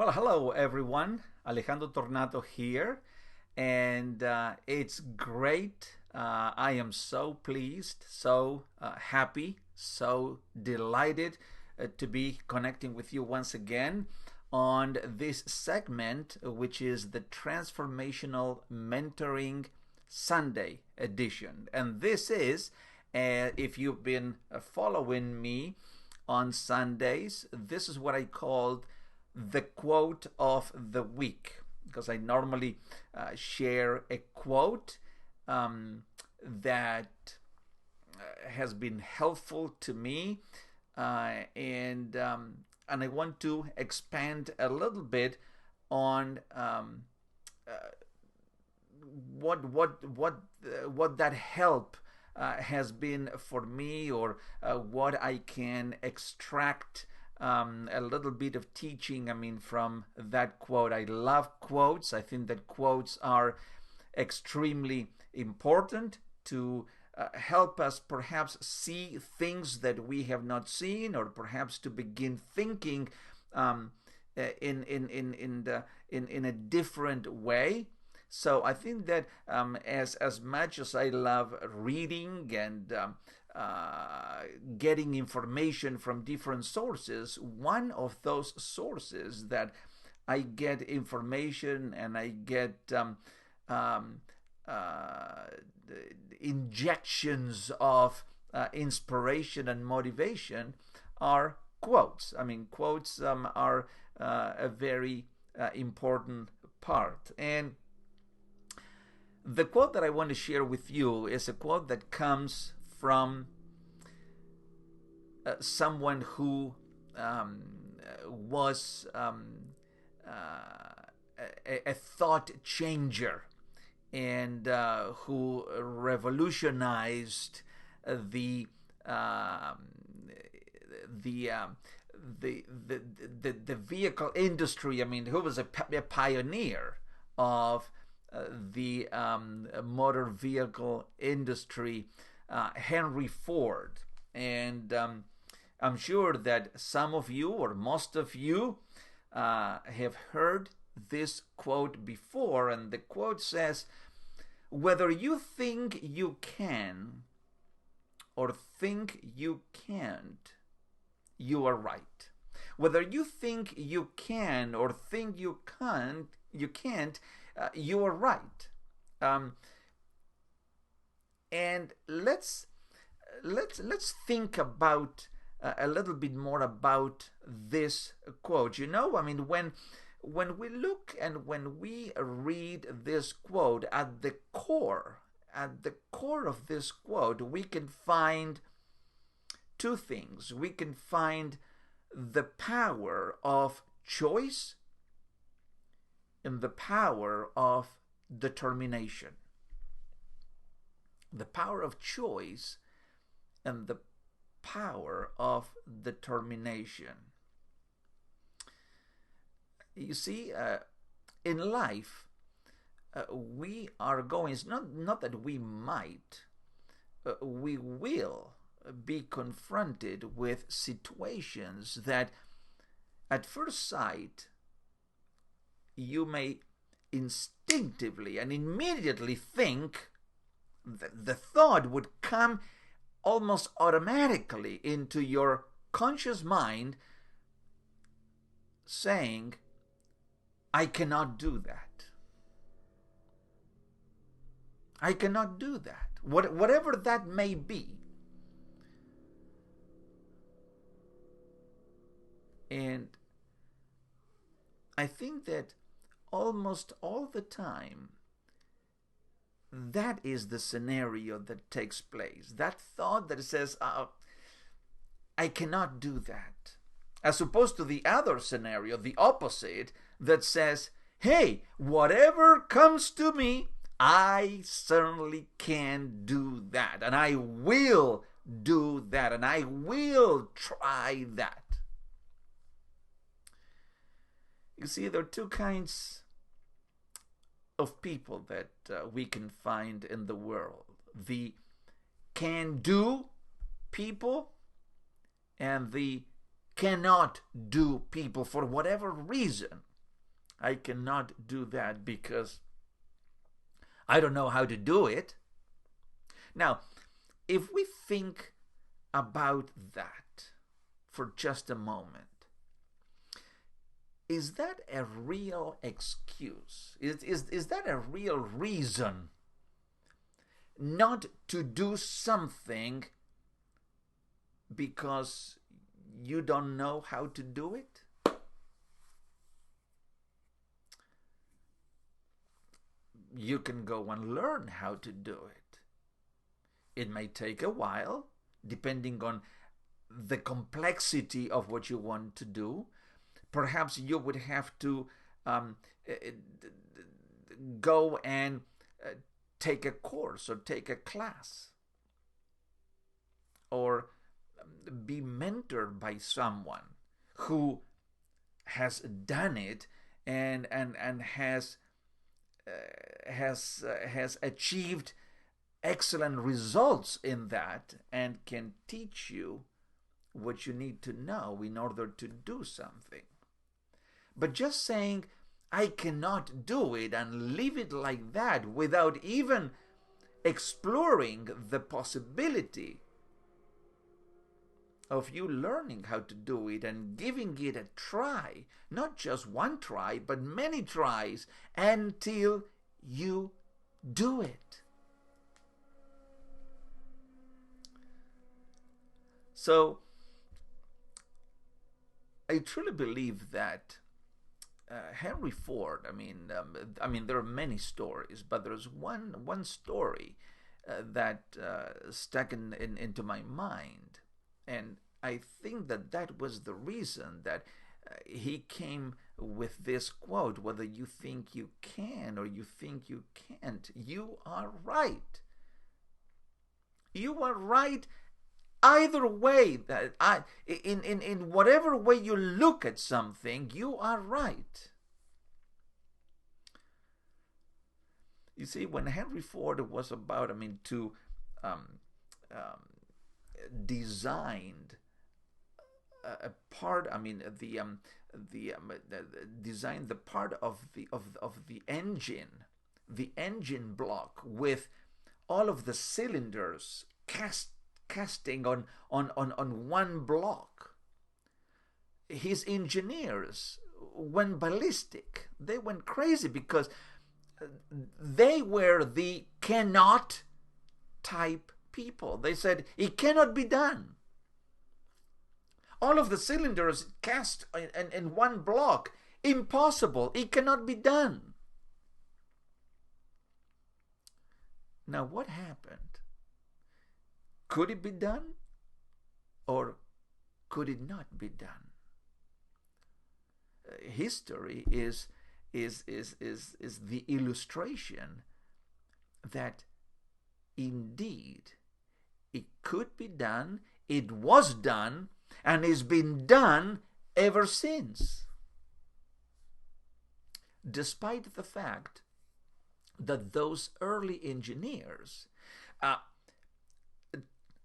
Well, hello everyone. Alejandro Tornato here, and it's great. I am so pleased, so happy, so delighted to be connecting with you once again on this segment, which is the Transformational Mentoring Sunday edition. And this is, if you've been following me on Sundays, this is what I called the quote of the week, because I normally share a quote that has been helpful to me, and I want to expand a little bit on what that help has been for me, or what I can extract a little bit of teaching, from that quote. I love quotes. I think that quotes are extremely important to help us perhaps see things that we have not seen, or perhaps to begin thinking in a different way. So I think that as much as I love reading and getting information from different sources, one of those sources that I get information and I get injections of inspiration and motivation are quotes. Quotes are a very important part. And the quote that I want to share with you is a quote that comes from someone who was a thought changer, and who revolutionized the the um, the vehicle industry. Who was a pioneer of the motor vehicle industry, Henry Ford. And I'm sure that some of you, or most of you, have heard this quote before. And the quote says, "Whether you think you can or think you can't, you are right. Whether you think you can or think you can't, you are right." And let's think about a little bit more about this quote. When we look and when we read this quote, at the core of this quote, we can find two things. We can find the power of choice and the power of determination. The power of choice and the power of determination. You see, in life, we are going, it's not that we might, we will be confronted with situations that at first sight you may instinctively and immediately think, that the thought would come almost automatically into your conscious mind, saying, "I cannot do that. I cannot do that." Whatever that may be. And I think that almost all the time, that is the scenario that takes place. That thought that says, "I cannot do that." As opposed to the other scenario, the opposite, that says, "Hey, whatever comes to me, I certainly can do that. And I will do that. And I will try that." You see, there are two kinds of people that we can find in the world: the can-do people and the cannot do people, for whatever reason. I cannot do that because I don't know how to do it. Now, if we think about that for just a moment, is that a real excuse? Is that a real reason not to do something because you don't know how to do it? You can go and learn how to do it. It may take a while, depending on the complexity of what you want to do. Perhaps you would have to go and take a course or take a class or be mentored by someone who has done it and has achieved excellent results in that and can teach you what you need to know in order to do something. But just saying, I cannot do it, and leave it like that without even exploring the possibility of you learning how to do it and giving it a try, not just one try, but many tries until you do it. So, I truly believe that Henry Ford. I mean, there are many stories, but there's one story that stuck into my mind, and I think that was the reason that he came with this quote: "Whether you think you can or you think you can't, you are right. You are right." Either way, that in whatever way you look at something, you are right. You see, when Henry Ford was about, to designed a part, designed the part of the engine block with all of the cylinders casting on one block. His engineers went ballistic. They went crazy because they were the cannot type people. They said it cannot be done. All of the cylinders cast in one block. Impossible. It cannot be done. Now what happened? Could it be done, or could it not be done? History is the illustration that indeed it could be done, it was done, and it's been done ever since. Despite the fact that those early engineers,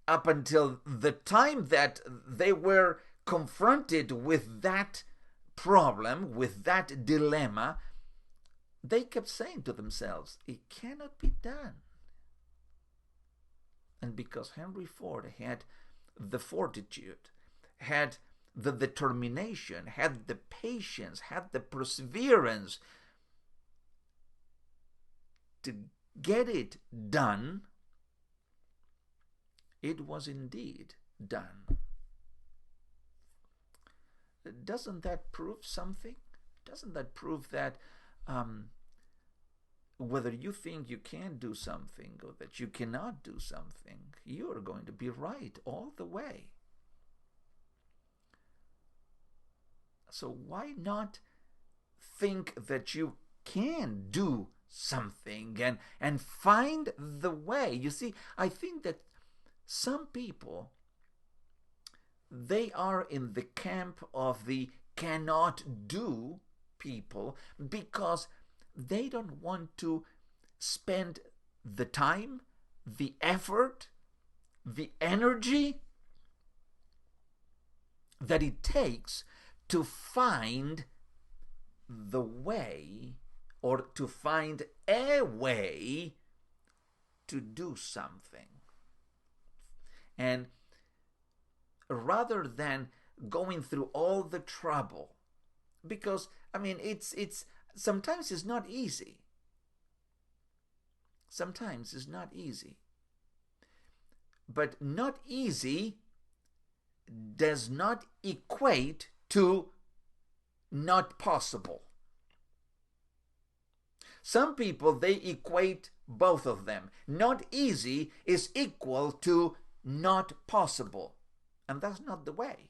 up until the time that they were confronted with that problem, with that dilemma, they kept saying to themselves, it cannot be done. And because Henry Ford had the fortitude, had the determination, had the patience, had the perseverance to get it done, it was indeed done. Doesn't that prove something? Doesn't that prove that whether you think you can do something or that you cannot do something, you are going to be right all the way? So why not think that you can do something and find the way? You see, I think that some people, they are in the camp of the cannot do people because they don't want to spend the time, the effort, the energy that it takes to find the way or to find a way to do something. And rather than going through all the trouble, because it's sometimes it's not easy. Sometimes it's not easy. But not easy does not equate to not possible. Some people, they equate both of them. Not easy is equal to not possible. And that's not the way.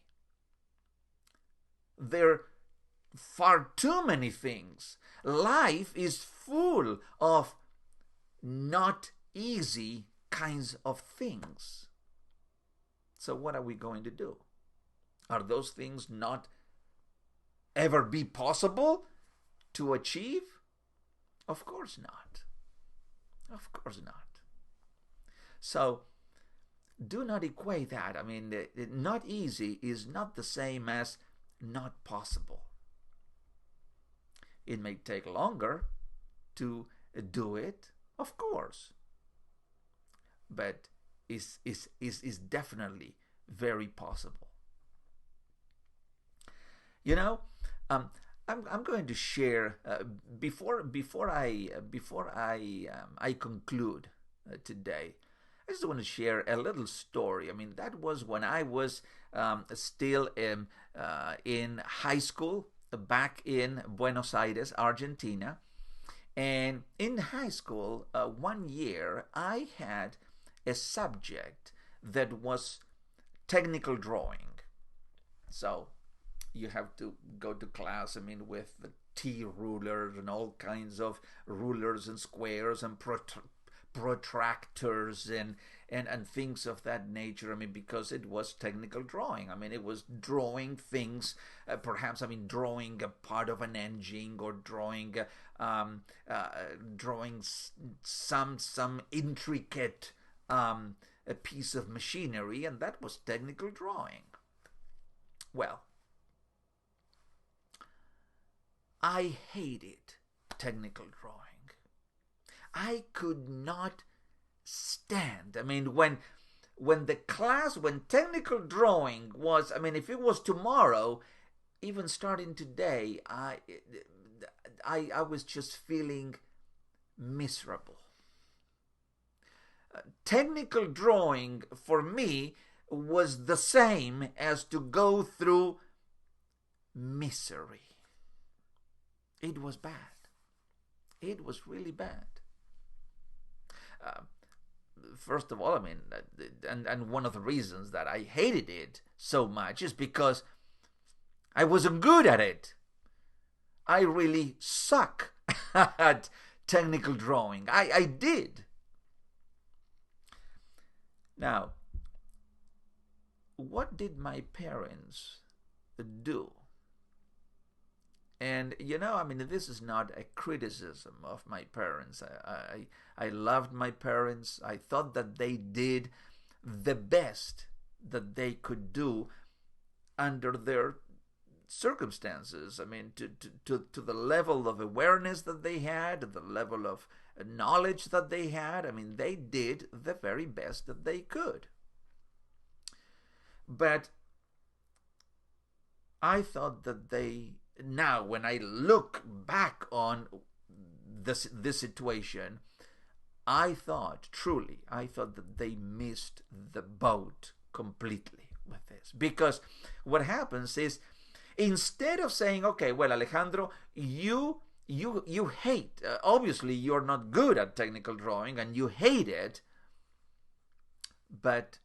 There are far too many things. Life is full of not easy kinds of things. So what are we going to do? Are those things not ever be possible to achieve? Of course not. Of course not. So do not equate that. Not easy is not the same as not possible. It may take longer to do it, of course, but is definitely very possible. I'm going to share before I conclude today. I just want to share a little story. That was when I was still in high school back in Buenos Aires, Argentina. And in high school, one year, I had a subject that was technical drawing. So you have to go to class, with the T rulers and all kinds of rulers and squares and protractors and things of that nature. Because it was technical drawing. It was drawing things, perhaps drawing a part of an engine, or drawing some intricate a piece of machinery, and that was technical drawing. Well, I hated technical drawing. I could not stand. When technical drawing was, if it was tomorrow, even starting today, I was just feeling miserable. Technical drawing for me was the same as to go through misery. It was bad. It was really bad. First of all, and one of the reasons that I hated it so much is because I wasn't good at it. I really suck at technical drawing. I did. Now, what did my parents do? And this is not a criticism of my parents. I loved my parents. I thought that they did the best that they could do under their circumstances. To the level of awareness that they had, the level of knowledge that they had. They did the very best that they could. But I thought that now, when I look back on this situation, I thought that they missed the boat completely with this. Because what happens is, instead of saying, okay, well, Alejandro, you hate, obviously you're not good at technical drawing and you hate it, but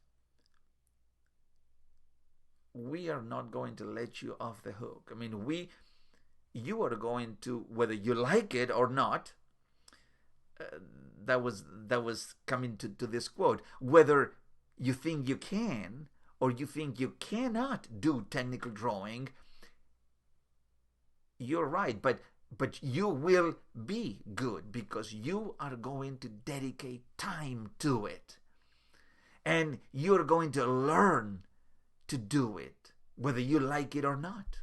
we are not going to let you off the hook. You are going to, whether you like it or not, that was coming to this quote, whether you think you can or you think you cannot do technical drawing, you're right, but you will be good because you are going to dedicate time to it. And you're going to learn to do it, whether you like it or not.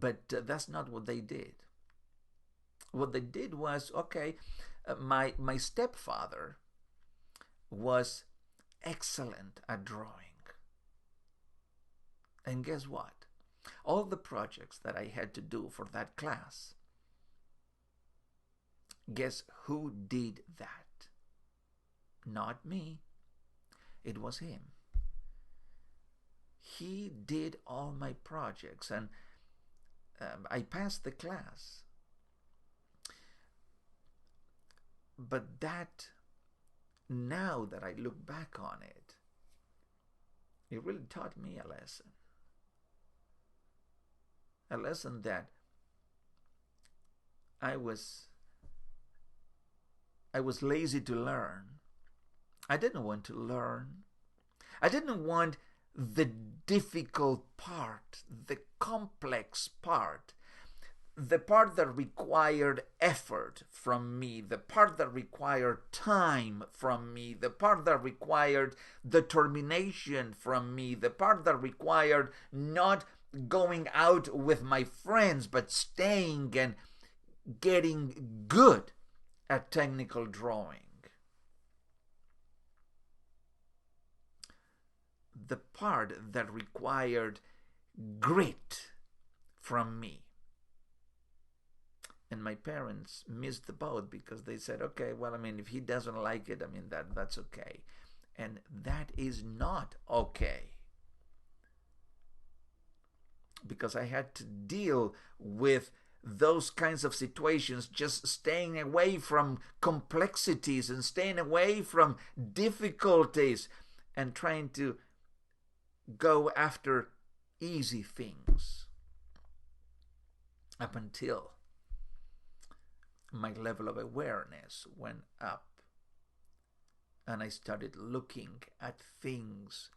But that's not what they did. What they did was, okay, my stepfather was excellent at drawing. And guess what? All the projects that I had to do for that class, guess who did that? Not me. It was him. He did all my projects, and I passed the class. But that, now that I look back on it, it really taught me a lesson. A lesson that I was lazy to learn. I didn't want to learn. I didn't want the difficult part, the complex part, the part that required effort from me, the part that required time from me, the part that required determination from me, the part that required not going out with my friends, but staying and getting good at technical drawing. The part that required grit from me. And my parents missed the boat because they said, okay, well, I mean, if he doesn't like it, I mean, that's okay. And that is not okay. Because I had to deal with those kinds of situations, just staying away from complexities and staying away from difficulties and trying to go after easy things, up until my level of awareness went up and I started looking at things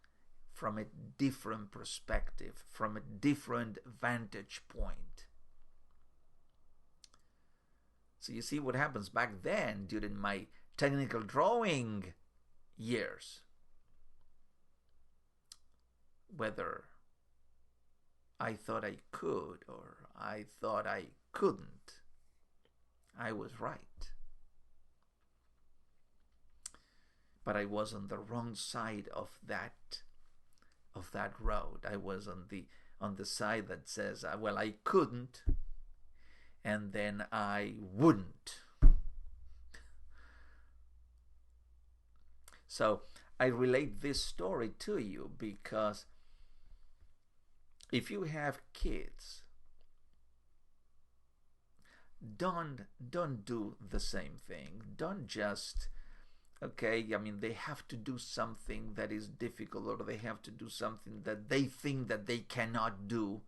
from a different perspective, from a different vantage point. So you see what happens back then during my technical drawing years. Whether I thought I could or I thought I couldn't, I was right. But I was on the wrong side of that road. I was on the side that says, well, I couldn't, and then I wouldn't. So I relate this story to you because if you have kids, don't do the same thing. Don't just, okay, I mean, they have to do something that is difficult, or they have to do something that they think that they cannot do.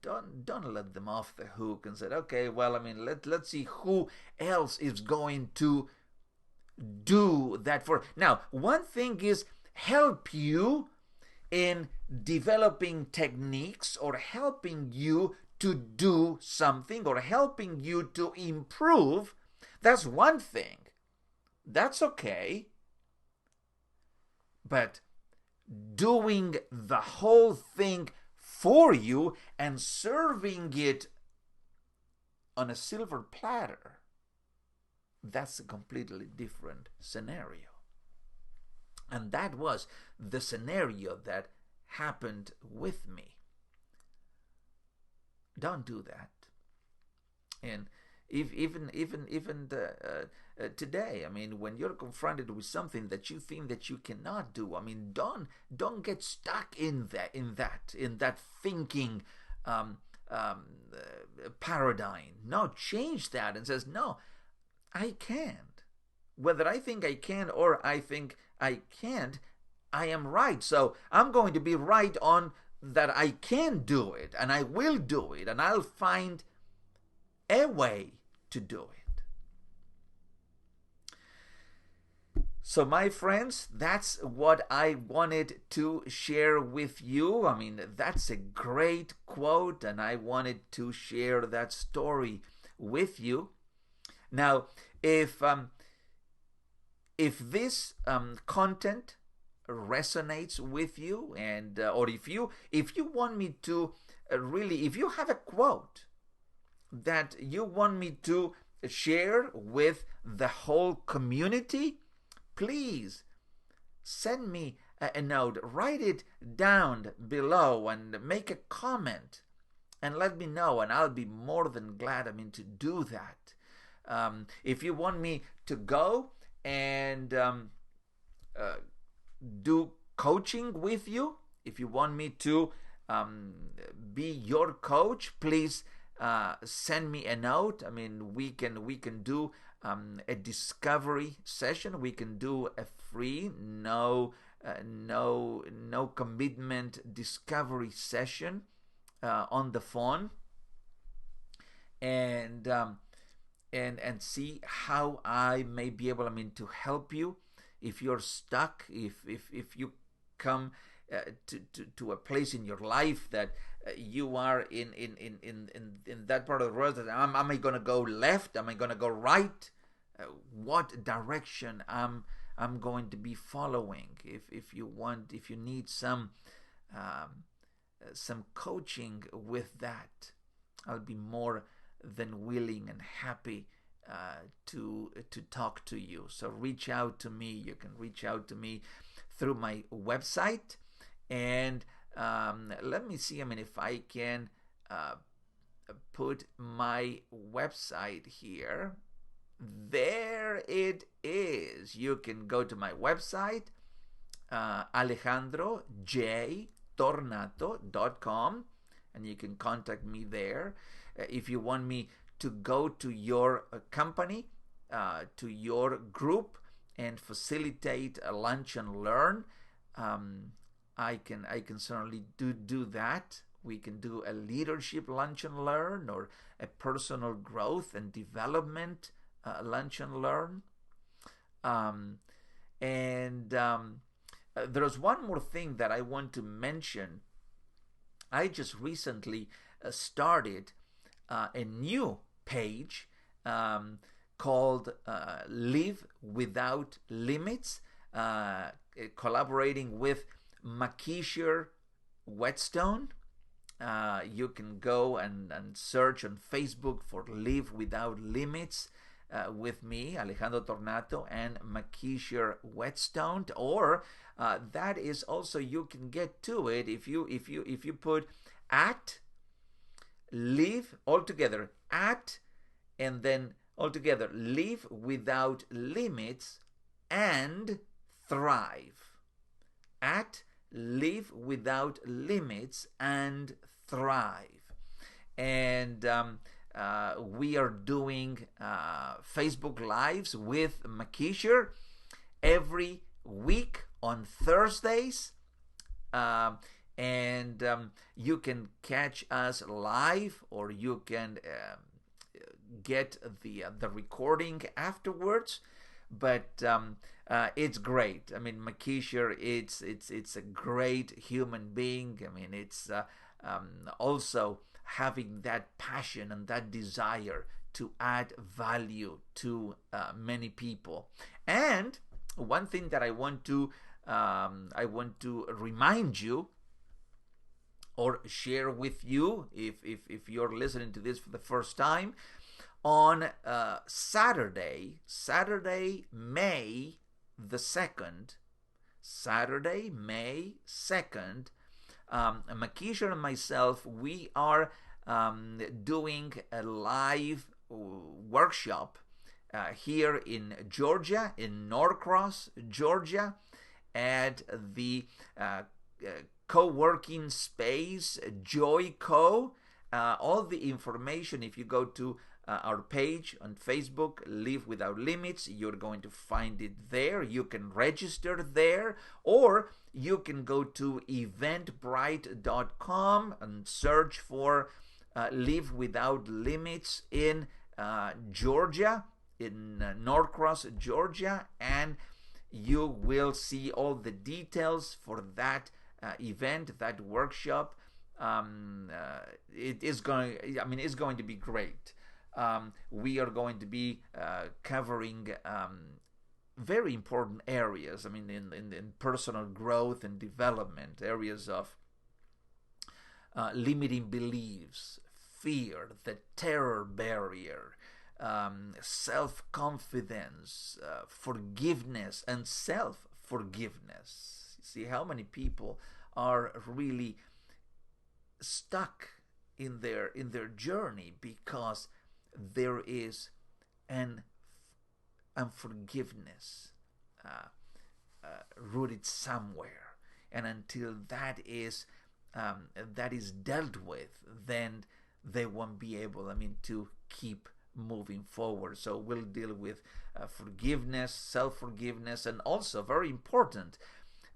Don't let them off the hook and say, okay, well, I mean, let's see who else is going to do that for. Now, one thing is help you in developing techniques, or helping you to do something, or helping you to improve. That's one thing. That's okay. But doing the whole thing for you and serving it on a silver platter, that's a completely different scenario. And that was the scenario that happened with me. Don't do that. And even today, I mean, when you're confronted with something that you think that you cannot do, I mean, don't get stuck in that thinking paradigm. No, change that and says, no, I can't. Whether I think I can or I think I can't, I am right. So I'm going to be right on that I can do it, and I will do it, and I'll find a way to do it. So my friends, that's what I wanted to share with you. I mean, that's a great quote, and I wanted to share that story with you. Now, if this content resonates with you, and or if you want me to really, if you have a quote that you want me to share with the whole community, please send me a note, write it down below, and make a comment and let me know, and I'll be more than glad, to do that. If you want me to go and do coaching with you, if you want me to be your coach, please send me a note. We can do a discovery session. We can do a free, no commitment discovery session on the phone, and see how I may be able, to help you if you're stuck, if you come to a place in your life that you are in that part of the world that am I going to go left? Am I going to go right? What direction I'm going to be following? If you need some coaching with that, I'll be more than willing and happy to talk to you. So reach out to me. You can reach out to me through my website, and let me see. If I can put my website here. There it is. You can go to my website, alejandrojtornato.com, and you can contact me there. If you want me to go to your company, to your group, and facilitate a lunch and learn, I can certainly do that. We can do a leadership lunch and learn, or a personal growth and development lunch and learn. There's one more thing that I want to mention. I just recently started a new page called Live Without Limits, collaborating with Makisher Whetstone. You can go and search on Facebook for Live Without Limits with me, Alejandro Tornato, and Makisher Whetstone. Or that is also, you can get to it if you put at Live altogether, at, and then altogether, Live Without Limits and Thrive. At Live Without Limits and Thrive. And we are doing Facebook Lives with Makisher every week on Thursdays. And you can catch us live, or you can get the recording afterwards. But it's great. Makisher, it's a great human being. It's also having that passion and that desire to add value to many people. And one thing that I want to remind you, or share with you, if you're listening to this for the first time, on Saturday, May the 2nd, Makisher and myself, we are doing a live workshop here in Georgia, in Norcross, Georgia, at the co-working space Joico. All the information, if you go to our page on Facebook, Live Without Limits, you're going to find it there. You can register there, or you can go to eventbrite.com and search for Live Without Limits in Georgia, in Norcross, Georgia, and you will see all the details for that event, that workshop. It's going to be great. We are going to be covering very important areas. I mean, in personal growth and development, areas of limiting beliefs, fear, the terror barrier, self-confidence, forgiveness, and self-forgiveness. See how many people are really stuck in their journey because there is an unforgiveness rooted somewhere, and until that is dealt with, then they won't be able, to keep moving forward. So we'll deal with forgiveness, self-forgiveness, and also, very important,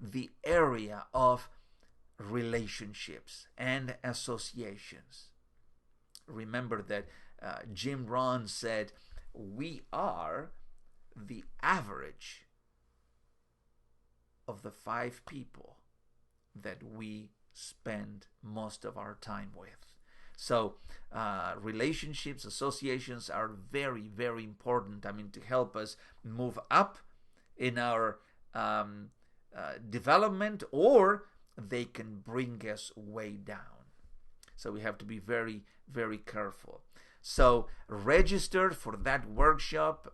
the area of relationships and associations. Remember that Jim Rohn said, we are the average of the 5 people that we spend most of our time with. So relationships, associations are very, very important, to help us move up in our development, or they can bring us way down. So we have to be very, very careful. So register for that workshop.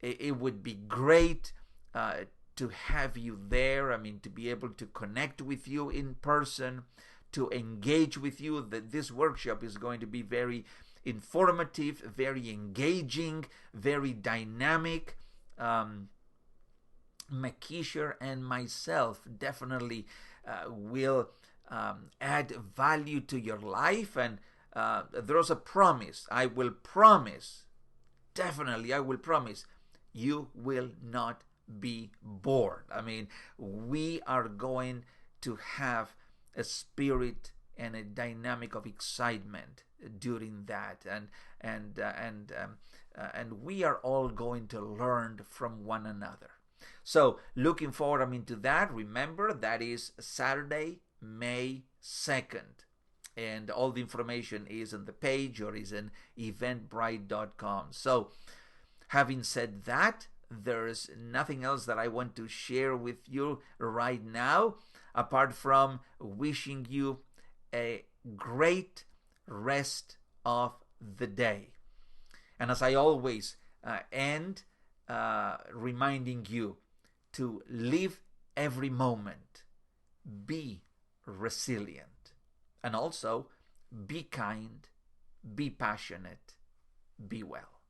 It would be great to have you there. To be able to connect with you in person, to engage with you. That this workshop is going to be very informative, very engaging, very dynamic. Makisher and myself definitely will add value to your life, and there's a promise. I will promise, definitely I will promise, you will not be bored. We are going to have a spirit and a dynamic of excitement during that, and we are all going to learn from one another. So looking forward, to that. Remember, that is Saturday, May 2nd. And all the information is on the page or is in eventbrite.com. So having said that, there's nothing else that I want to share with you right now, apart from wishing you a great rest of the day. And as I always end, reminding you to live every moment, be resilient, and also be kind, be passionate, be well.